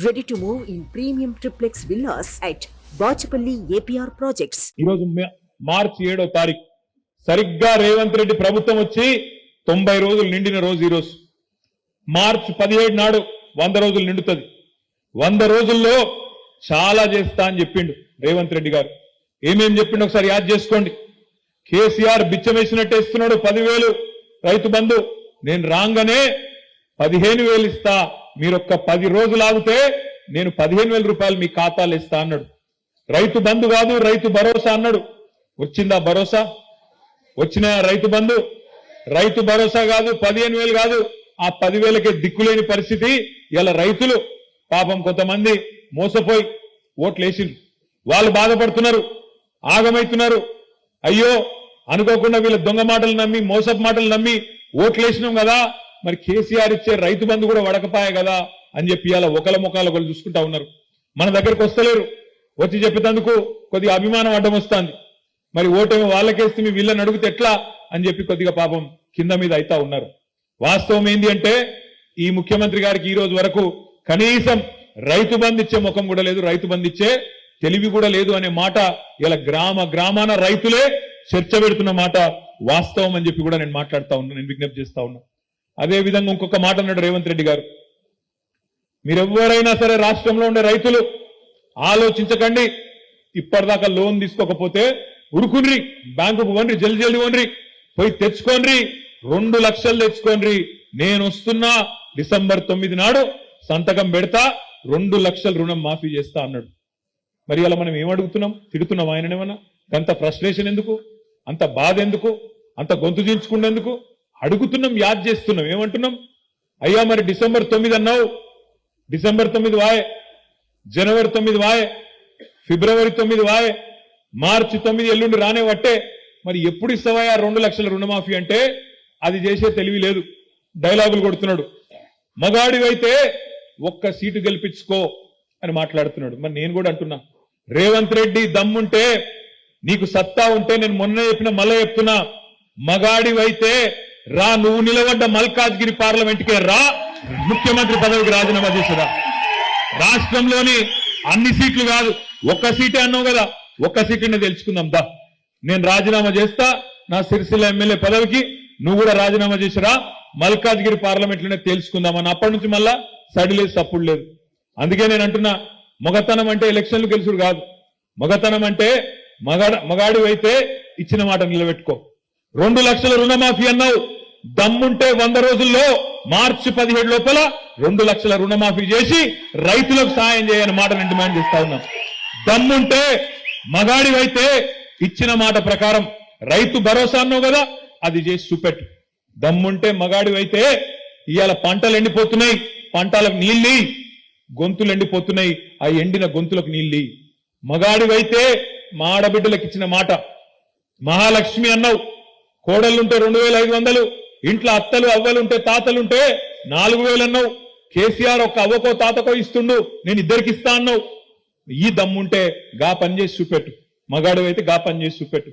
Ready to move in premium triplex villas at Bachapalli APR projects. ఈరోజు మార్చి 7వ తారీఖు సరిగ్గా రేవంత్ రెడ్డి ప్రభుత్వం వచ్చి 90 రోజులు నిండిన రోజు ఈ రోజు. మార్చి 17 నాడు 100 రోజులు నిండుతుంది. 100 రోజుల్లో చాలా చేస్తా అని చెప్పిండు రేవంత్ రెడ్డి గారు. ఏమేం చెప్పిండు ఒకసారి యాద్ చేసుకోండి. కేసీఆర్ బిచ్చమేసినట్టు ఇస్తున్నాడు 10,000 రైతు బంధు. నేను రాగానే 15,000 ఇస్తా, మీరొక్క 10 రోజులు ఆగితే నేను 15,000 రూపాయలు మీ ఖాతాలు ఇస్తా అన్నాడు. రైతు బంధు కాదు రైతు భరోసా అన్నాడు. వచ్చిందా భరోసా? వచ్చిన రైతు బంధు? రైతు భరోసా కాదు, 15,000 కాదు, ఆ 10,000కే దిక్కులేని పరిస్థితి. ఇలా రైతులు పాపం కొంతమంది మోసపోయి ఓట్లు వేసిండ్రు, వాళ్ళు బాధపడుతున్నారు, ఆగమైతున్నారు. అయ్యో అనుకోకుండా వీళ్ళ దొంగ మాటలు నమ్మి మోసపు మాటలు నమ్మి ఓట్లు వేసినాం కదా, మరి కేసీఆర్ ఇచ్చే రైతు బంధు కూడా వడకపాయ కదా అని చెప్పి ఇలా ఒకల ముఖాలు ఒకరు చూసుకుంటా ఉన్నారు. మన దగ్గరకు వస్తలేరు, వచ్చి చెప్పేందుకు కొద్దిగా అభిమానం అడ్డం వస్తుంది. మరి ఓటేమో వాళ్ళకేస్తే మీ వీళ్ళని అడిగితే ఎట్లా అని చెప్పి కొద్దిగా పాపం కింద మీద అయితా ఉన్నారు. వాస్తవం ఏంది అంటే ఈ ముఖ్యమంత్రి గారికి ఈ రోజు వరకు కనీసం రైతు బంధు ఇచ్చే ముఖం కూడా లేదు, రైతు బంధు ఇచ్చే తెలివి కూడా లేదు అనే మాట ఇలా గ్రామాన రైతులే చర్చ పెడుతున్న మాట వాస్తవం అని చెప్పి కూడా నేను మాట్లాడుతా ఉన్నా, నేను విజ్ఞప్తి చేస్తా ఉన్నా. అదే విధంగా ఇంకొక మాట అన్నాడు రేవంత్ రెడ్డి గారు, మీరెవ్వరైనా సరే రాష్ట్రంలో ఉండే రైతులు ఆలోచించకండి, ఇప్పటిదాకా లోన్ తీసుకోకపోతే ఉరుకున్రి, బ్యాంకుకు వన్రి, జల్దీ వన్రి, పోయి తెచ్చుకోండి, 2 లక్షలు తెచ్చుకోండి, నేను వస్తున్నా డిసెంబర్ 9 నాడు సంతకం పెడతా, 2 లక్షల రుణం మాఫీ చేస్తా అన్నాడు. మరి అలా మనం ఏమడుగుతున్నాం? తిడుతున్నాం ఆయననేమన్నా? అంత ఫ్రస్ట్రేషన్ ఎందుకు, అంత బాధ ఎందుకు, అంత గొంతు దించుకునేందుకు? అడుగుతున్నాం, యాద్ చేస్తున్నాం. ఏమంటున్నాం? అయ్యా మరి డిసెంబర్ 9 అన్నావు, డిసెంబర్ 9 వాయే, జనవరి 9 వాయే, ఫిబ్రవరి 9 వాయే, మార్చి 9 ఎల్లుండి రానే వట్టే, మరి ఎప్పుడు ఇస్తావా 2 లక్షల రుణమాఫీ అంటే అది చేసే తెలివి లేదు, డైలాగులు కొడుతున్నాడు. మగాడివైతే ఒక్క సీటు గెలిపించుకో అని మాట్లాడుతున్నాడు. మరి నేను కూడా అంటున్నా, రేవంత్ రెడ్డి దమ్ముంటే, నీకు సత్తా ఉంటే, నేను మొన్న చెప్పిన మళ్ళీ చెప్తున్నా, మగాడివైతే రా, నువ్వు నిలబడ్డ మల్కాజ్గిరి పార్లమెంట్కే రా, ముఖ్యమంత్రి పదవికి రాజీనామా చేసిరా. రాష్ట్రంలోని అన్ని సీట్లు కాదు, ఒక్క సీటే అన్నావు కదా, ఒక్క సీట్లనే తెలుసుకుందాం దా. నేను రాజీనామా చేస్తా నా సిరిసిల్ల ఎమ్మెల్యే పదవికి, నువ్వు కూడా రాజీనామా చేసిరా, మల్కాజ్గిరి పార్లమెంట్ లోనే తెలుసుకుందామని. అప్పటి నుంచి మళ్ళా సడి లేదు, తప్పుడు లేదు. అందుకే నేను అంటున్నా, మగతనం అంటే ఎలక్షన్లు గెలుచుడు కాదు, మగతనం అంటే మగాడు అయితే ఇచ్చిన మాట నిలబెట్టుకో. 2 లక్షల రుణమాఫీ అన్నావు, దమ్ముంటే 100 రోజుల్లో మార్చి 17 లోపల 2 లక్షల రుణమాఫీ చేసి రైతులకు సాయం చేయని మాట నేను డిమాండ్ చేస్తా ఉన్నాం. దమ్ముంటే మగాడివైతే ఇచ్చిన మాట ప్రకారం రైతు భరోసా అన్నావు కదా, అది చేసి చూపెట్టు. దమ్ముంటే మగాడివైతే ఇవాళ పంటలు ఎండిపోతున్నాయి, పంటలకు నీళ్ళి, గొంతులు ఎండిపోతున్నాయి, ఆ ఎండిన గొంతులకు నీళ్ళి. మగాడివైతే మా ఆడబిడ్డలకు ఇచ్చిన మాట, మహాలక్ష్మి అన్నావు, కోడళ్ళుంటే 2,500, ఇంట్లో అత్తలు అవ్వలుంటే తాతలుంటే 4,000 అన్నావు. కేసీఆర్ ఒక్క అవ్వకో తాతకో ఇస్తుండు, నేను ఇద్దరికి ఇస్తా అన్నావు. ఈ దమ్ముంటే గా పని చేసి చూపెట్టు, మగాడు అయితే గా పని చేసి చూపెట్టు.